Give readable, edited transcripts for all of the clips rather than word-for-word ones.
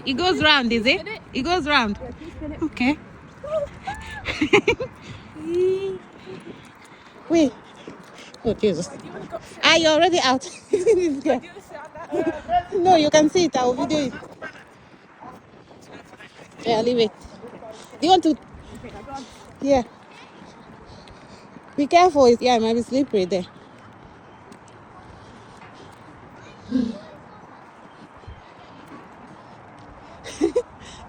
It goes round, is it? It goes round. Okay. Wait. Oh, Jesus. Ah, you're already out. No, you can see it. I will video it. Yeah, leave it. Do you want to? Yeah. Be careful. Yeah, it might be slippery there.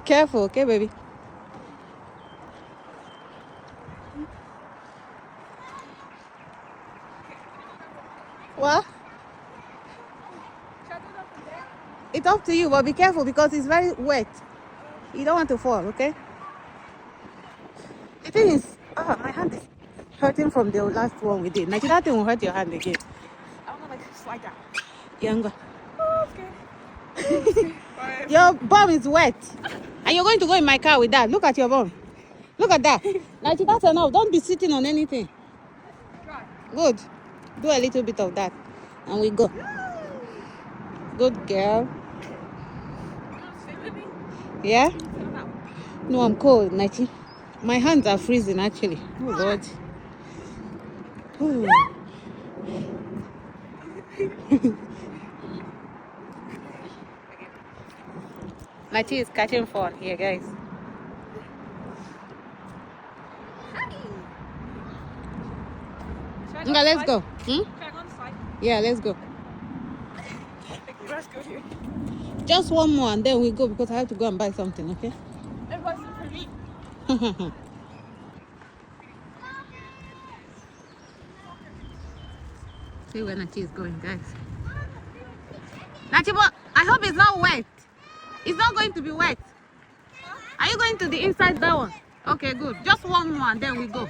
Careful, okay, baby? What? It's up to you, but be careful because it's very wet. You don't want to fall, okay? The thing is, my hand is hurting from the last one we did. Like that thing will hurt your hand again. I want to like slide down. Younger. Oh, okay. Your bum is wet. And you're going to go in my car with that. Look at your bum. Look at that. Like that's enough. Don't be sitting on anything. Good. Do a little bit of that. And we go. Good girl. Yeah? No, I'm cold, Nati. My hands are freezing actually. Oh God. Ooh. Nati is catching fun here, guys. Okay, let's go. Yeah, let's go. Let's go here. Just one more and then we go because I have to go and buy something, okay? Everybody's so pretty. See where Nati is going, guys. Nati, but I hope it's not wet. It's not going to be wet. Are you going to the inside that one? Okay, good. Just one more and then we go.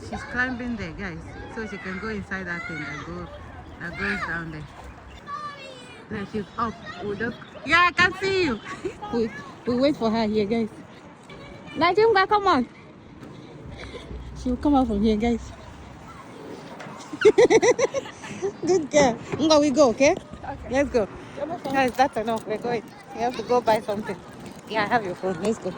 She's climbing there, guys, so she can go inside that thing that goes down there. Now she's up. Yeah, I can see you. we wait for her here, guys. Najimba, come on. She'll come out from here, guys. Good girl. Nga, we go, okay? Okay. Let's go. Guys, that's enough. We're going. We have to go buy something. Yeah, I have your phone. Let's go.